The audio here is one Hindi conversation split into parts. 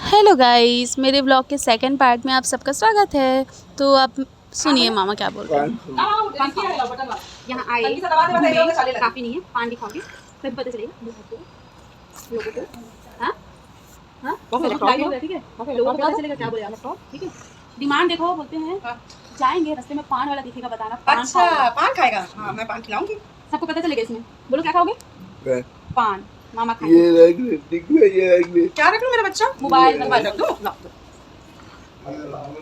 हेलो गाइस, मेरे ब्लॉग के सेकंड पार्ट में आप सबका स्वागत है। तो आप सुनिए मामा क्या बोल रहे हैं। यहाँ आए काफी नहीं है, पान दिखाओगे तभी पता चलेगा लोगों को। हाँ हाँ ठीक है, लोगों को पता चलेगा क्या बोले आप। ठीक है, डिमांड देखो, बोलते हैं जाएंगे रास्ते में पान वाला दिखेगा, बताना पान। अच्छा, पान खाएगा? हाँ, मैं पान खिलाऊंगी। सबको पता चलेगा इसमें। बोलो क्या खाओगे? पान। मामा ये खाएंगे। रख ले। क्या रख लूं मेरा बच्चा? मोबाइल रख दो।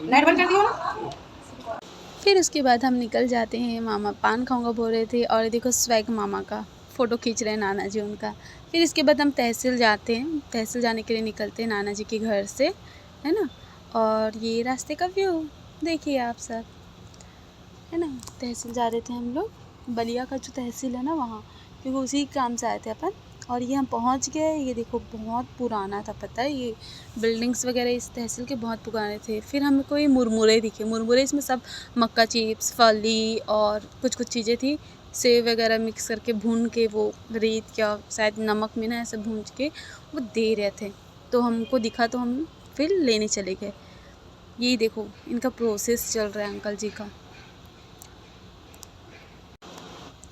नेट बंद कर दियो ना। फिर उसके बाद हम निकल जाते हैं। मामा पान खाऊंगा बोल रहे थे और देखो स्वैग मामा का फ़ोटो खींच रहे हैं नाना जी उनका। फिर इसके बाद हम तहसील जाते हैं। तहसील जाने के लिए निकलते हैं नाना जी के घर से, है ना। और ये रास्ते का व्यू देखिए आप सब, है ना। तहसील जा रहे थे हम लोग, बलिया का जो तहसील है ना वहाँ, क्योंकि उसी काम से आए थे अपन। और ये हम पहुँच गए। ये देखो बहुत पुराना था, पता है, ये बिल्डिंग्स वगैरह इस तहसील के बहुत पुराने थे। फिर हमको ये मुरमुरे दिखे। मुरमुरे इसमें सब मक्का चिप्स, फली और कुछ कुछ चीज़ें थी, सेव वगैरह मिक्स करके भून के, वो रेत क्या शायद नमक में ना ऐसे भून के वो दे रहे थे। तो हमको दिखा तो हम फिर लेने चले गए। ये देखो इनका प्रोसेस चल रहा है अंकल जी का।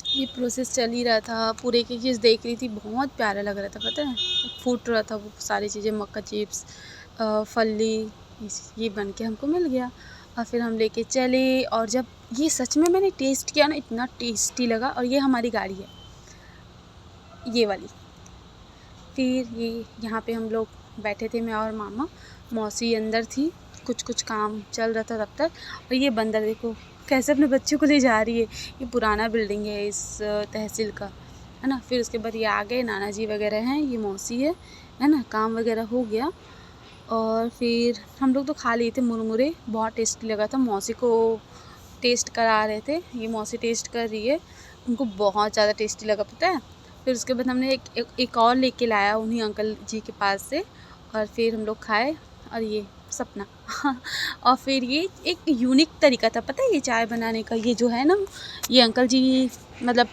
ये प्रोसेस चल ही रहा था, पूरे की चीज़ देख रही थी, बहुत प्यारा लग रहा था, पता है। फूट रहा था वो सारी चीज़ें, मक्का चिप्स, फली, ये बन के हमको मिल गया। और फिर हम लेके चले। और जब ये सच में मैंने टेस्ट किया ना, इतना टेस्टी लगा। और ये हमारी गाड़ी है, ये वाली। फिर ये यहाँ पे हम लोग बैठे थे, मैं और मामा। मौसी अंदर थी, कुछ काम चल रहा था तब तक। और ये बंदर देखो कैसे अपने बच्चों को ले जा रही है। ये पुराना बिल्डिंग है इस तहसील का, है ना। फिर उसके बाद ये आ गए, नाना जी वगैरह हैं, ये मौसी है ना। काम वगैरह हो गया और फिर हम लोग तो खा लिए थे मुरमुरे, बहुत टेस्टी लगा था। मौसी को टेस्ट करा रहे थे, ये मौसी टेस्ट कर रही है, उनको बहुत ज़्यादा टेस्टी लगा, पता है। फिर उसके बाद हमने एक और लेके लाया उन्हीं अंकल जी के पास से, और फिर हम लोग खाए। और ये सपना और फिर ये एक यूनिक तरीका था, पता है, ये चाय बनाने का। ये जो है ना, ये अंकल जी मतलब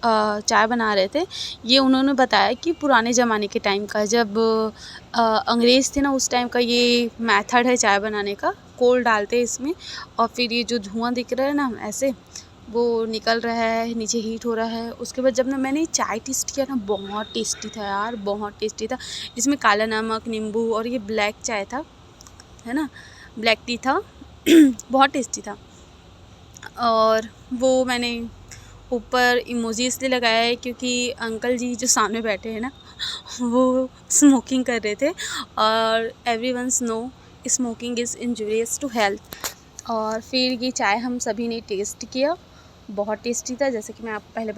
चाय बना रहे थे। ये उन्होंने बताया कि पुराने ज़माने के टाइम का, जब अंग्रेज़ थे ना, उस टाइम का ये मेथड है चाय बनाने का। कोल डालते हैं इसमें और फिर ये जो धुआं दिख रहा है ना ऐसे, वो निकल रहा है, नीचे हीट हो रहा है। उसके बाद जब मैंने चाय टेस्ट किया ना, बहुत टेस्टी था यार, बहुत टेस्टी था। इसमें काला नमक, नींबू और ये ब्लैक चाय था, है ना, ब्लैक टी था बहुत टेस्टी था। और वो मैंने ऊपर इमोजी इसलिए लगाया है क्योंकि अंकल जी जो सामने बैठे हैं ना, वो स्मोकिंग कर रहे थे। और everyone's know smoking is injurious to health. और फिर ये चाय हम सभी ने टेस्ट किया, बहुत टेस्टी था, जैसे कि मैं आपको पहले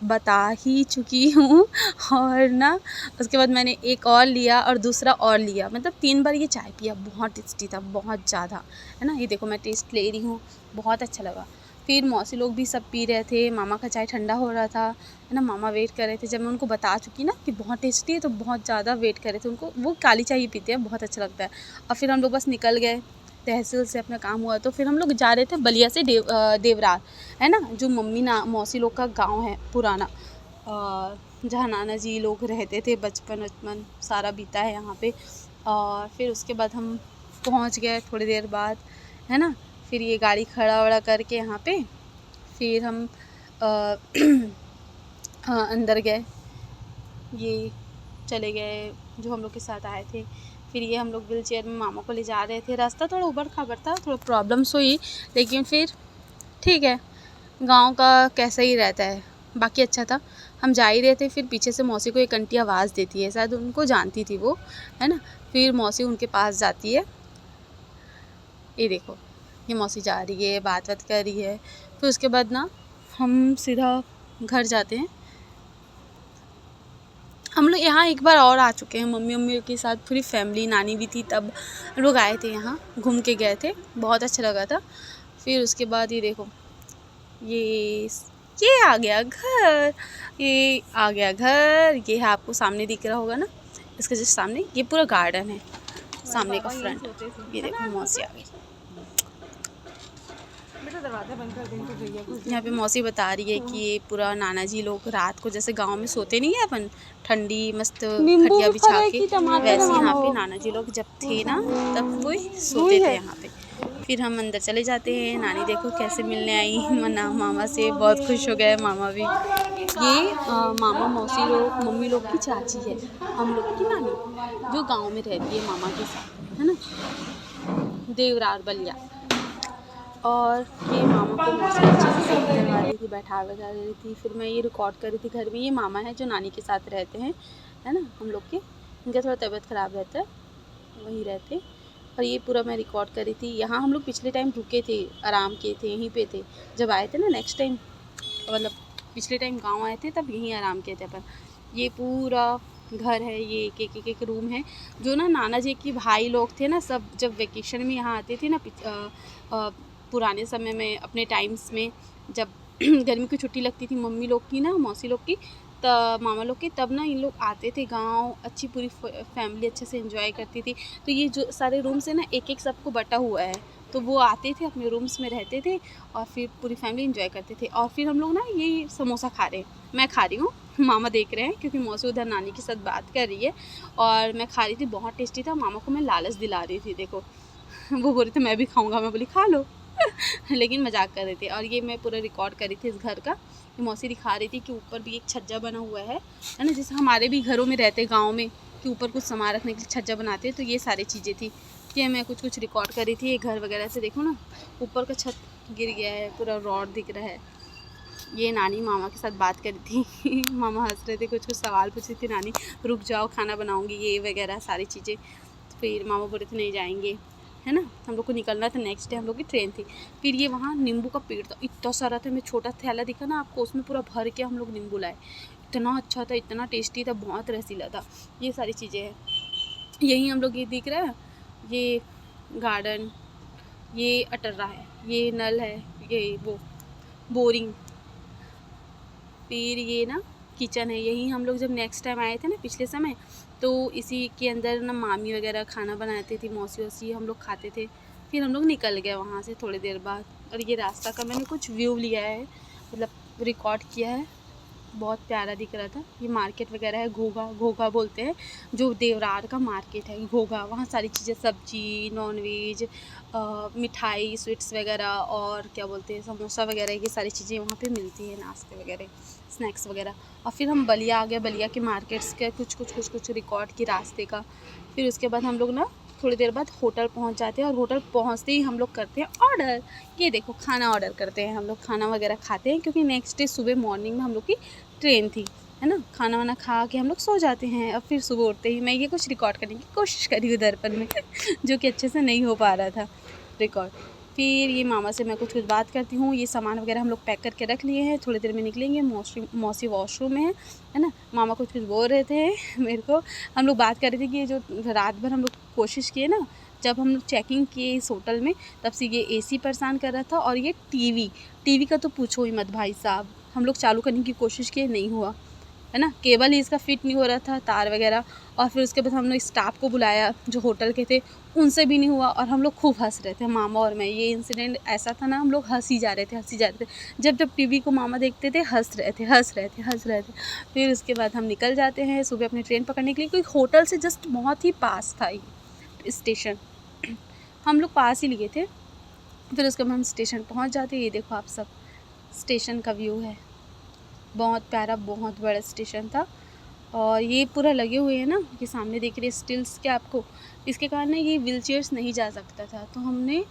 बता ही चुकी हूँ। और ना उसके बाद मैंने एक और लिया और दूसरा और लिया, मतलब 3 बार ये चाय पिया, बहुत टेस्टी था, बहुत ज़्यादा, है ना। ये देखो मैं टेस्ट ले रही हूँ, बहुत अच्छा लगा। फिर मौसी लोग भी सब पी रहे थे, मामा का चाय ठंडा हो रहा था, है ना। मामा वेट कर रहे थे, जब मैं उनको बता चुकी ना कि बहुत टेस्टी है, तो बहुत ज़्यादा वेट कर रहे थे। उनको वो काली चाय ही पीते हैं, बहुत अच्छा लगता है। और फिर हम लोग बस निकल गए तहसील से, अपना काम हुआ तो फिर हम लोग जा रहे थे बलिया से देवरार, है ना, जो मौसी लोग का गांव है पुराना, जहाँ नाना जी लोग रहते थे, बचपन सारा बीता है यहाँ पे। और फिर उसके बाद हम पहुँच गए थोड़ी देर बाद, है ना। फिर ये गाड़ी खड़ा वड़ा करके यहाँ पे फिर हम अंदर गए, ये चले गए जो हम लोग के साथ आए थे। फिर ये हम लोग व्हील चेयर में मामा को ले जा रहे थे। रास्ता थोड़ा ऊबड़ खाबड़ था, थोड़ा प्रॉब्लम्स हुई, लेकिन फिर ठीक है, गांव का कैसा ही रहता है, बाकी अच्छा था। हम जा ही रहे थे, फिर पीछे से मौसी को एक आंटी आवाज़ देती है, शायद उनको जानती थी वो, है ना। फिर मौसी उनके पास जाती है, ये देखो ये मौसी जा रही है, बात कर रही है। फिर उसके बाद ना हम सीधा घर जाते हैं। हम लोग यहाँ एक बार और आ चुके हैं मम्मी के साथ, पूरी फैमिली, नानी भी थी, तब लोग आए थे यहाँ, घूम के गए थे, बहुत अच्छा लगा था। फिर उसके बाद ये देखो ये आ गया घर, ये आ गया घर। ये है, आपको सामने दिख रहा होगा ना, इसके जस्ट सामने ये पूरा गार्डन है, सामने का फ्रंट। ये देखो मौसी आ गई। बेटा दरवाजा बंद कर दें तो भैया कुछ यहाँ पे मौसी बता रही है कि ये पूरा नाना जी लोग रात को जैसे गांव में सोते नहीं है अपन ठंडी मस्त खटिया बिछा के, वैसे यहाँ पे नाना जी लोग जब थे ना तब वो सोते थे यहाँ पे। फिर हम अंदर चले जाते हैं। नानी देखो कैसे मिलने आई मना मामा से, बहुत खुश हो गए मामा भी। ये मामा मौसी लोग मम्मी लोग की चाची है, हम लोग की नानी जो गाँव में रहती है मामा के साथ, है ना, देवरार बलिया। और ये मामा को मौसी अच्छे से सेट करवा रही थी, बैठा रही थी। फिर मैं ये रिकॉर्ड कर रही थी घर में। ये मामा है जो नानी के साथ रहते हैं, है ना, हम लोग के। इनका थोड़ा तबीयत ख़राब रहता है, वहीं रहते। और ये पूरा मैं रिकॉर्ड कर रही थी। यहाँ हम लोग पिछले टाइम रुके थे, आराम किए थे, यहीं पे थे जब आए थे ना। नेक्स्ट टाइम मतलब पिछले टाइम गाँव आए थे तब यहीं आराम किए थे अपन। ये पूरा घर है, ये एक रूम है जो ना नाना जी के भाई लोग थे ना, सब जब वेकेशन में यहाँ आते थे ना, पुराने समय में अपने टाइम्स में जब गर्मी की छुट्टी लगती थी मम्मी लोग की ना, मौसी लोग की, तब मामा लोग की, तब ना इन लोग आते थे गांव। अच्छी पूरी फैमिली अच्छे से एंजॉय करती थी। तो ये जो सारे रूम्स है ना, एक एक सबको बटा हुआ है, तो वो आते थे अपने रूम्स में रहते थे और फिर पूरी फैमिली एंजॉय करते थे। और फिर हम लोग ना ये समोसा खा रहे हैं, मैं खा रही हूँ, मामा देख रहे हैं क्योंकि मौसी उधर नानी के साथ बात कर रही है और मैं खा रही थी। बहुत टेस्टी था। मामा को मैं लालच दिला रही थी, देखो वो बोल रहे थे मैं भी खाऊंगा, मैं बोली खा लो लेकिन मजाक कर रहे थे। और ये मैं पूरा रिकॉर्ड कर रही थी इस घर का। ये मौसी दिखा रही थी कि ऊपर भी एक छज्जा बना हुआ है ना, जैसे हमारे भी घरों में रहते गाँव में कि ऊपर कुछ सामान रखने के लिए छज्जा बनाते हैं। तो ये सारी चीज़ें थी कि मैं कुछ रिकॉर्ड कर रही थी। ये घर वगैरह से देखो ना, ऊपर का छत गिर गया है, पूरा रॉड दिख रहा है। ये नानी मामा के साथ बात कर रही थी मामा हंस रहे थे, कुछ सवाल पूछ रही थी नानी, रुक जाओ खाना बनाऊंगी, ये वगैरह सारी चीज़ें। फिर मामा बोल रहे थे नहीं जाएंगे, है ना, हम लोग को निकलना था। नेक्स्ट डे हम लोग की ट्रेन थी। फिर ये वहाँ नींबू का पेड़ था, इतना सारा था। मैं छोटा थैला दिखा ना आपको, उसमें पूरा भर के हम लोग नींबू लाए। इतना अच्छा था, इतना टेस्टी था, बहुत रसीला था। ये सारी चीज़ें हैं। यही हम लोग ये दिख रहा है, ये गार्डन, ये अटर्रा है, ये नल है, ये वो बोरिंग। फिर ये ना किचन है। यही हम लोग जब नेक्स्ट टाइम आए थे ना पिछले समय, तो इसी के अंदर ना मामी वगैरह खाना बनाती थी, मौसी वौसी, हम लोग खाते थे। फिर हम लोग निकल गए वहाँ से थोड़ी देर बाद। और ये रास्ता का मैंने कुछ व्यू लिया है, मतलब रिकॉर्ड किया है, बहुत प्यारा दिख रहा था। ये मार्केट वगैरह है, घोघा, घोघा बोलते हैं, जो देवरार का मार्केट है घोघा। वहाँ सारी चीज़ें, सब्जी, नॉनवेज, मिठाई, स्वीट्स वगैरह और क्या बोलते हैं समोसा वगैरह, ये सारी चीज़ें वहाँ पे मिलती है, नाश्ते वगैरह, स्नैक्स वगैरह। और फिर हम बलिया आ गए, बलिया के मार्केट्स के कुछ रिकॉर्ड की रास्ते का। फिर उसके बाद हम लोग ना थोड़ी देर बाद होटल पहुंच जाते हैं और होटल पहुंचते ही हम लोग करते हैं ऑर्डर। ये देखो खाना ऑर्डर करते हैं हम लोग, खाना वगैरह खाते हैं क्योंकि नेक्स्ट डे सुबह मॉर्निंग में हम लोग की ट्रेन थी, है ना। खाना वाना खा के हम लोग सो जाते हैं। अब फिर सुबह उठते ही मैं ये कुछ रिकॉर्ड करने की कोशिश करी दर्पण में जो कि अच्छे से नहीं हो पा रहा था रिकॉर्ड। फिर ये मामा से मैं कुछ बात करती हूँ। ये सामान वगैरह हम लोग पैक करके रख लिए हैं, थोड़ी देर में निकलेंगे। मौसी वॉशरूम में है ना। मामा कुछ बोल रहे थे मेरे को। हम लोग बात कर रहे थे कि जो रात भर हम लोग कोशिश किए ना, जब हम लोग चेकिंग किए इस होटल में, तब से ये एसी परेशान कर रहा था। और ये टीवी का तो पूछो ही मत भाई साहब, हम लोग चालू करने की कोशिश किए, नहीं हुआ, है ना। केबल ही इसका फिट नहीं हो रहा था, तार वगैरह। और फिर उसके बाद हम लोग स्टाफ को बुलाया जो होटल के थे, उनसे भी नहीं हुआ। और हम लोग खूब हंस रहे थे मामा और मैं। ये इंसिडेंट ऐसा था ना, हम लोग हंस ही जा रहे थे। जब टीवी को मामा देखते थे हंस रहे थे। फिर उसके बाद हम निकल जाते हैं सुबह अपनी ट्रेन पकड़ने के लिए, क्योंकि होटल से जस्ट बहुत ही पास था ये स्टेशन, हम लोग पास ही लिए थे। फिर उसके बाद हम स्टेशन पहुँच जाते। ये देखो आप सब स्टेशन का व्यू है, बहुत प्यारा, बहुत बड़ा स्टेशन था। और ये पूरा लगे हुए हैं ना, ये सामने देख रहे स्टिल्स के आपको, इसके कारण ये व्हील चेयर्स नहीं जा सकता था। तो हमने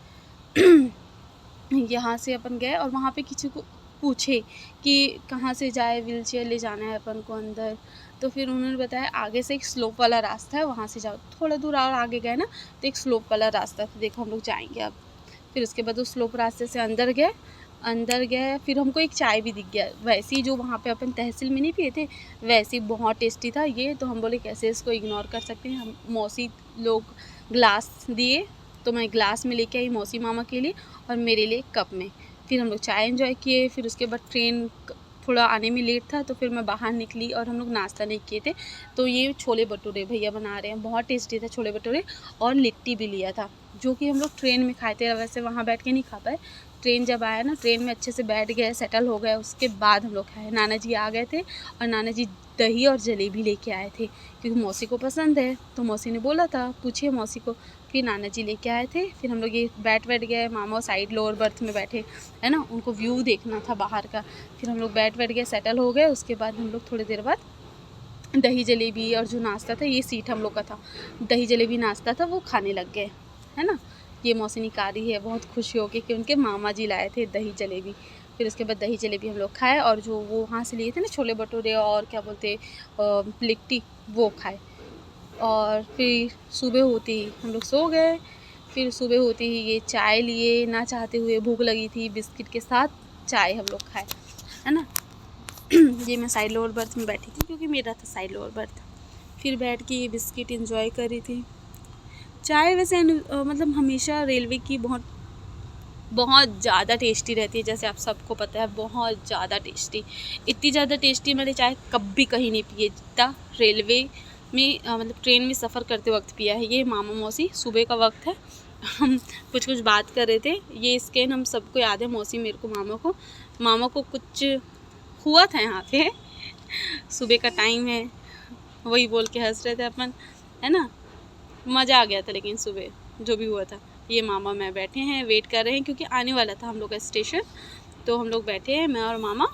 यहाँ से अपन गए और वहाँ पे किसी को पूछे कि कहाँ से जाए, व्हील चेयर ले जाना है अपन को अंदर। तो फिर उन्होंने बताया आगे से एक स्लोप वाला रास्ता है, वहाँ से जाओ। थोड़ा दूर और आगे गए ना तो एक स्लोप वाला रास्ता था, देखो हम लोग जाएंगे अब। फिर उसके बाद उस स्लोप रास्ते से अंदर गए। फिर हमको एक चाय भी दिख गया, वैसी जो वहाँ पे अपन तहसील में नहीं पिए थे, वैसी बहुत टेस्टी था ये। तो हम बोले कैसे इसको इग्नोर कर सकते हैं। हम मौसी लोग ग्लास दिए तो मैं ग्लास में लेके आई मौसी मामा के लिए और मेरे लिए कप में। फिर हम लोग चाय एंजॉय किए। फिर उसके बाद ट्रेन थोड़ा आने में लेट था तो फिर मैं बाहर निकली और हम लोग नाश्ता नहीं किए थे। तो ये छोले भटूरे भैया बना रहे हैं, बहुत टेस्टी था छोले भटूरे, और लिट्टी भी लिया था, जो कि हम लोग ट्रेन में खाए थे, वैसे वहाँ बैठ के नहीं खा पाए। ट्रेन जब आया ना, ट्रेन में अच्छे से बैठ गए, सेटल हो गए, उसके बाद हम लोग खाए। नाना जी आ गए थे और नाना जी दही और जलेबी लेके आए थे, क्योंकि मौसी को पसंद है, तो मौसी ने बोला था पूछिए मौसी को। फिर नाना जी लेके आए थे, फिर हम लोग ये बैठ गए। मामा साइड लोअर बर्थ में बैठे, है ना, उनको व्यू देखना था बाहर का। फिर हम लोग बैठ गए, सेटल हो गए। उसके बाद हम लोग थोड़ी देर बाद दही जलेबी और जो नाश्ता था, ये सीट हम लोग का था, दही जलेबी नाश्ता था, वो खाने लग गए, है ना। ये मौसी निकाल रही है बहुत खुशी होके कि उनके मामा जी लाए थे दही जलेबी। फिर उसके बाद दही जलेबी हम लोग खाए, और जो वो वहाँ से लिए थे ना छोले भटूरे और क्या बोलते लिट्टी, वो खाए। और फिर सुबह होते ही हम लोग सो गए। फिर सुबह होते ही ये चाय लिए, ना चाहते हुए, भूख लगी थी, बिस्किट के साथ चाय हम लोग खाए, है ना। ये मैं साइड लोअर बर्थ में बैठी थी, क्योंकि मेरा था साइड लोअर बर्थ। फिर बैठ के ये बिस्किट एंजॉय कर रही थी। चाय वैसे मतलब हमेशा रेलवे की बहुत बहुत ज़्यादा टेस्टी रहती है, जैसे आप सबको पता है, बहुत ज़्यादा टेस्टी। इतनी ज़्यादा टेस्टी मैंने चाय कभी कहीं नहीं पी है जितना रेलवे में, मतलब ट्रेन में सफ़र करते वक्त पिया है। ये मामा मौसी, सुबह का वक्त है, हम कुछ बात कर रहे थे, ये स्कैन हम सबको याद है, मौसी मेरे को, मामा को कुछ हुआ था यहाँ पे, सुबह का टाइम है, वही बोल के हंस रहे थे अपन, है ना। मज़ा आ गया था, लेकिन सुबह जो भी हुआ था। ये मामा मैं बैठे हैं, वेट कर रहे हैं, क्योंकि आने वाला था हम लोग का स्टेशन, तो हम लोग बैठे हैं, मैं और मामा,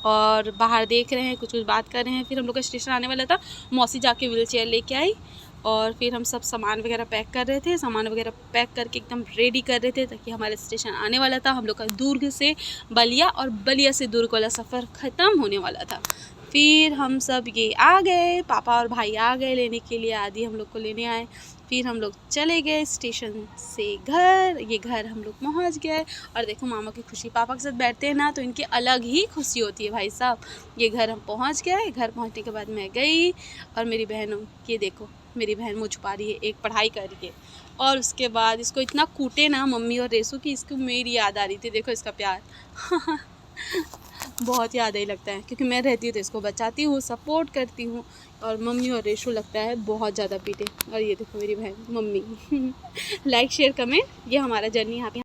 और बाहर देख रहे हैं, कुछ बात कर रहे हैं। फिर हम लोग का स्टेशन आने वाला था, मौसी जाके व्हील चेयर लेके आई, और फिर हम सब सामान वगैरह पैक कर रहे थे, सामान वगैरह पैक करके एकदम रेडी कर रहे थे, ताकि हमारा स्टेशन आने वाला था। हम लोग का दुर्ग से बलिया और बलिया से दुर्ग वाला सफ़र ख़त्म होने वाला था। फिर हम सब ये आ गए, पापा और भाई आ गए लेने के लिए, आदि हम लोग को लेने आए। फिर हम लोग चले गए स्टेशन से घर, ये घर हम लोग पहुंच गए। और देखो मामा की खुशी, पापा के साथ बैठते हैं ना तो इनकी अलग ही खुशी होती है भाई साहब। ये घर हम पहुंच गए, घर पहुंचने के बाद मैं गई, और मेरी बहनों, ये देखो मेरी बहन मुँह छुपा रही है, एक पढ़ाई कर रही है, और उसके बाद इसको इतना कूटे ना मम्मी और रेसू की, इसको मेरी याद आ रही थी, देखो इसका प्यार बहुत याद ही लगता है, क्योंकि मैं रहती हूँ तो इसको बचाती हूँ, सपोर्ट करती हूँ, और मम्मी और रेशू लगता है बहुत ज़्यादा पीटे। और ये देखो मेरी बहन मम्मी लाइक शेयर कमेंट, ये हमारा जर्नी यहाँ पे